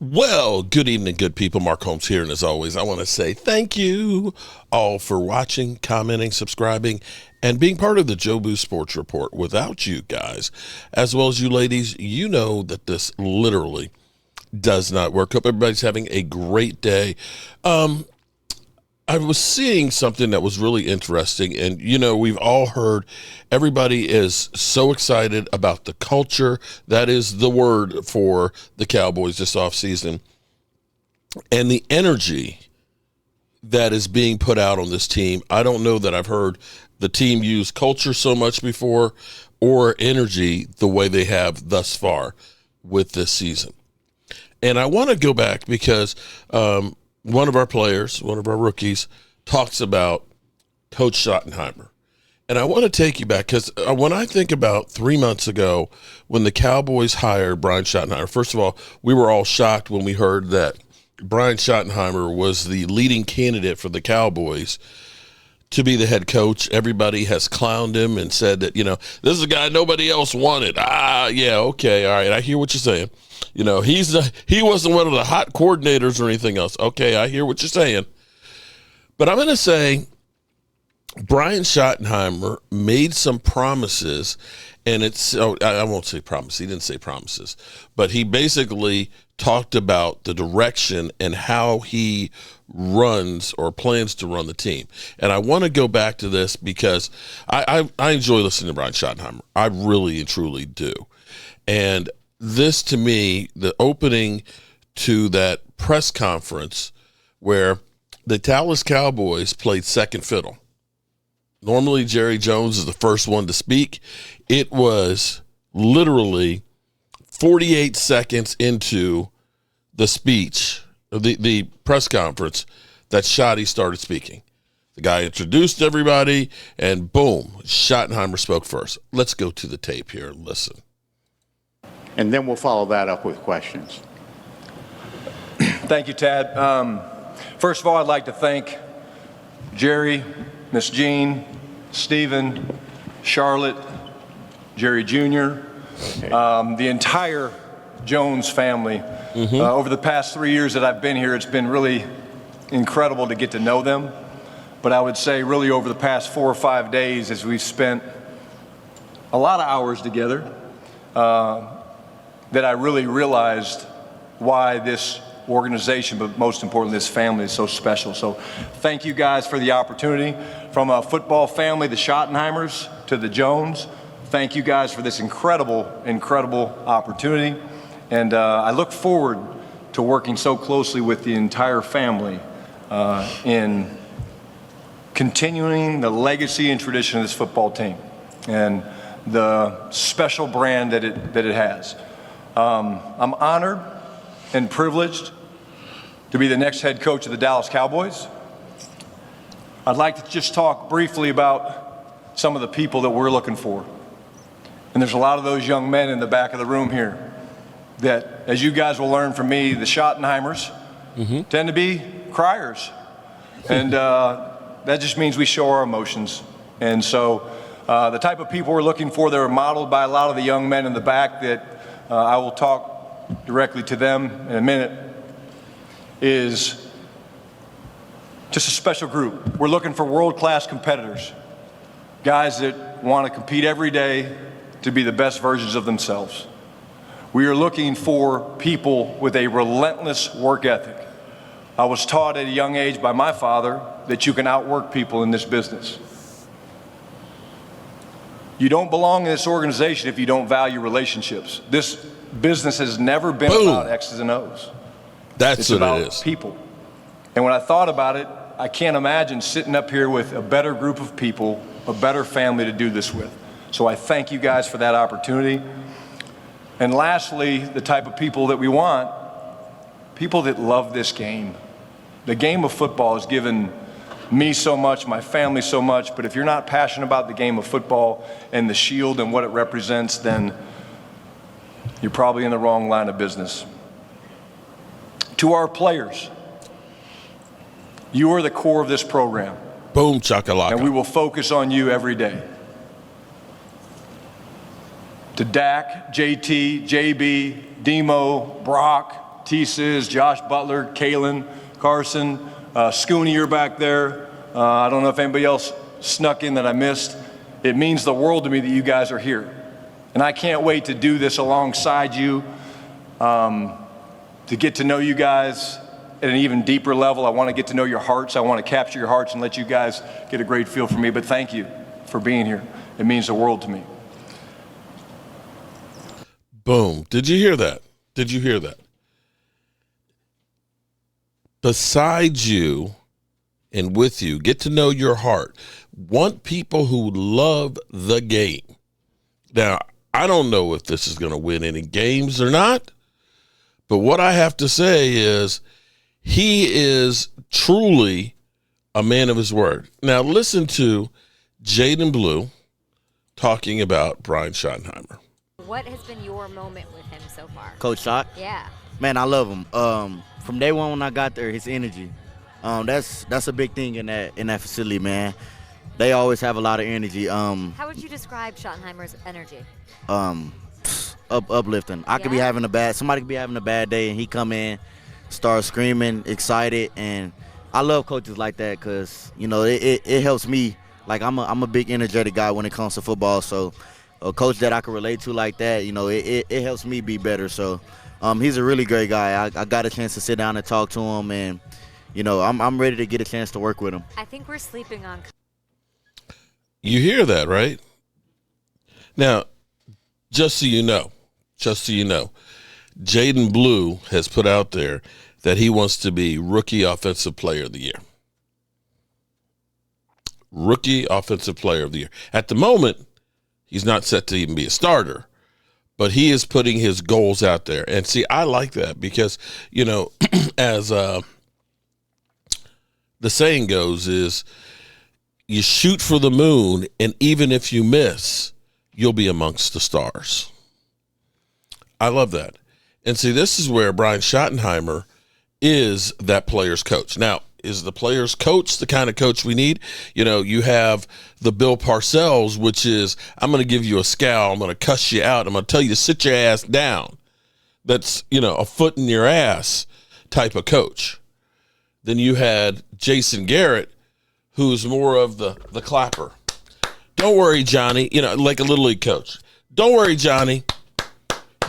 Well, good evening, good people. Mark Holmes here, and as always, I want to say thank you all for watching, commenting, subscribing, and being part of the Joe Boo Sports Report. Without you guys, as well as you ladies, you know that this literally does not work. Hope everybody's having a great day. I was seeing something that was really interesting, and we've all heard everybody is so excited about the culture. That is the word for the Cowboys this offseason, and the energy that is being put out on this team. I don't know that I've heard the team use culture so much before, or energy the way they have thus far with this season. And I want to go back because one of our players, one of our rookies, talks about Coach Schottenheimer. And I want to take you back because when I think about 3 months ago when the Cowboys hired Brian Schottenheimer, first of all, we were all shocked when we heard that Brian Schottenheimer was the leading candidate for the Cowboys to be the head coach. Everybody has clowned him and said that, this is a guy nobody else wanted. Yeah, okay, all right, I hear what you're saying. He wasn't one of the hot coordinators or anything else. Okay, I hear what you're saying. But I'm going to say Brian Schottenheimer made some promises, and I won't say promise. He didn't say promises. But he basically talked about the direction and how he runs or plans to run the team. And I want to go back to this because I enjoy listening to Brian Schottenheimer. I really and truly do. And this, to me, the opening to that press conference where the Dallas Cowboys played second fiddle. Normally, Jerry Jones is the first one to speak. It was literally 48 seconds into the speech, the press conference, that Schotty started speaking. The guy introduced everybody, and boom, Schottenheimer spoke first. Let's go to the tape here and listen. And then we'll follow that up with questions. Thank you, Tad. First of all, I'd like to thank Jerry, Miss Jean, Stephen, Charlotte, Jerry Jr., the entire Jones family. Over the past 3 years that I've been here, it's been really incredible to get to know them. But I would say really over the past 4 or 5 days, as we've spent a lot of hours together, that I really realized why this organization, but most importantly, this family is so special. So thank you guys for the opportunity. From a football family, the Schottenheimers, to the Jones, thank you guys for this incredible, incredible opportunity. And I look forward to working so closely with the entire family in continuing the legacy and tradition of this football team and the special brand that it has. I'm honored and privileged to be the next head coach of the Dallas Cowboys. I'd like to just talk briefly about some of the people that we're looking for. And there's a lot of those young men in the back of the room here that, as you guys will learn from me, the Schottenheimers tend to be criers. And that just means we show our emotions. And so the type of people we're looking for that are modeled by a lot of the young men in the back that I will talk directly to them in a minute, is just a special group. We're looking for world-class competitors, guys that want to compete every day to be the best versions of themselves. We are looking for people with a relentless work ethic. I was taught at a young age by my father that you can outwork people in this business. You don't belong in this organization if you don't value relationships. This business has never been about X's and O's. It's what about it is. People. And when I thought about it, I can't imagine sitting up here with a better group of people, a better family to do this with. So I thank you guys for that opportunity. And lastly, the type of people that we want, people that love this game. The game of football has given me so much, my family so much, but if you're not passionate about the game of football and the shield and what it represents, then you're probably in the wrong line of business. To our players, you are the core of this program. Boom, chakalaka. And we will focus on you every day. To Dak, JT, JB, Demo, Brock, T-Sizz, Josh Butler, Kalen, Carson, Scooney, you're back there. I don't know if anybody else snuck in that I missed. It means the world to me that you guys are here. And I can't wait to do this alongside you, to get to know you guys at an even deeper level. I want to get to know your hearts. I want to capture your hearts and let you guys get a great feel for me. But thank you for being here. It means the world to me. Boom. Did you hear that? Did you hear that? Beside you and with you, get to know your heart. Want people who love the game. Now, I don't know if this is going to win any games or not, but what I have to say is he is truly a man of his word. Now, listen to Jaden Blue talking about Brian Schottenheimer. What has been your moment with him so far? Coach Schott? Yeah. Man, I love him. From day one when I got there, his energy. That's a big thing in that facility, man. They always have a lot of energy. How would you describe Schottenheimer's energy? Uplifting. Somebody could be having a bad day, and he come in, start screaming, excited, and I love coaches like that because it helps me. Like I'm a big energetic guy when it comes to football, so a coach that I can relate to like that, it helps me be better. So he's a really great guy. I got a chance to sit down and talk to him, and I'm ready to get a chance to work with him. I think we're sleeping on. You hear that, right? Now, just so you know, Jaden Blue has put out there that he wants to be Rookie Offensive Player of the Year. Rookie Offensive Player of the Year. At the moment, he's not set to even be a starter, but he is putting his goals out there. And see, I like that because, as the saying goes is you shoot for the moon, and even if you miss, you'll be amongst the stars. I love that. And see, this is where Brian Schottenheimer is that player's coach. Now, is the player's coach the kind of coach we need? You have the Bill Parcells, which is, I'm going to give you a scowl. I'm going to cuss you out. I'm going to tell you to sit your ass down. That's, a foot in your ass type of coach. Then you had Jason Garrett, who's more of the clapper. Don't worry, Johnny, like a Little League coach. Don't worry, Johnny.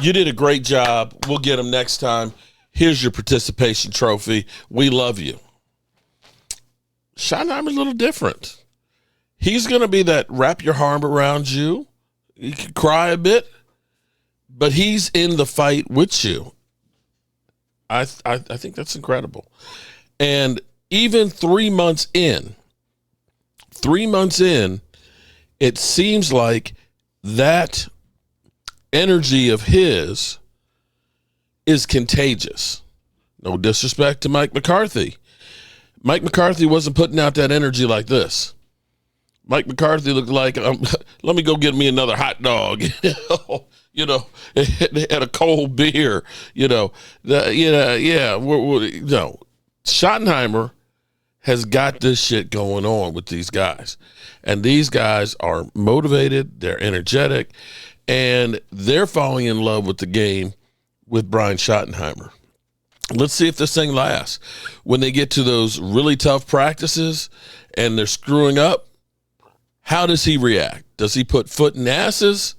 You did a great job. We'll get him next time. Here's your participation trophy. We love you. Schottenheimer's a little different. He's going to be that wrap your arm around you. You can cry a bit, but he's in the fight with you. I think that's incredible. And even 3 months in, it seems like that energy of his is contagious. No disrespect to Mike McCarthy. Mike McCarthy wasn't putting out that energy like this. Mike McCarthy looked like, let me go get me another hot dog, and a cold beer, Schottenheimer has got this shit going on with these guys. And these guys are motivated, they're energetic, and they're falling in love with the game with Brian Schottenheimer. Let's see if this thing lasts. When they get to those really tough practices and they're screwing up, how does he react? Does he put foot in asses,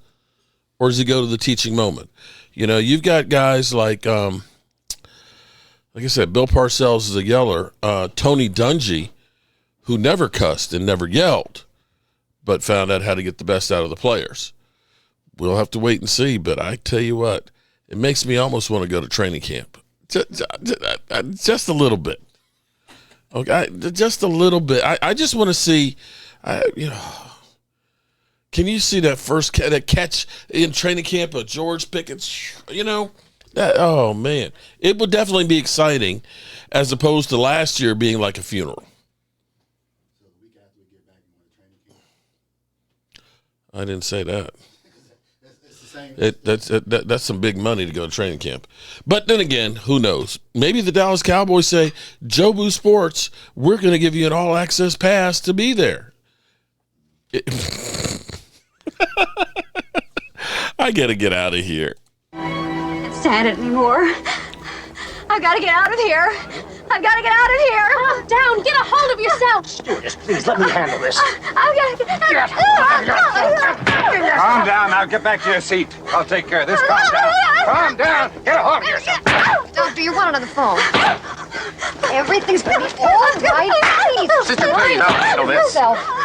or does he go to the teaching moment? You've got guys like I said, Bill Parcells is a yeller. Tony Dungy, who never cussed and never yelled, but found out how to get the best out of the players. We'll have to wait and see, but I tell you what, it makes me almost want to go to training camp. Just a little bit. Okay, just a little bit. I just want to see, can you see that catch in training camp of George Pickens? Oh, man. It would definitely be exciting as opposed to last year being like a funeral. So the week after we get back, you want to training camp? I didn't say that. It's the same. That's some big money to go to training camp. But then again, who knows? Maybe the Dallas Cowboys say, Jobu Sports, we're going to give you an all-access pass to be there. I got to get out of here. Sad anymore. I've got to get out of here. I've got to get out of here. Calm down. Get a hold of yourself. Stewardess, please let me handle this. I've got to get Calm down. Now get back to your seat. I'll take care of this. Calm down. Calm down. Get a hold of yourself. Doctor, you're wanted on the phone. Everything's going to be all right. Please. Sister, please, I'll handle this. Yourself.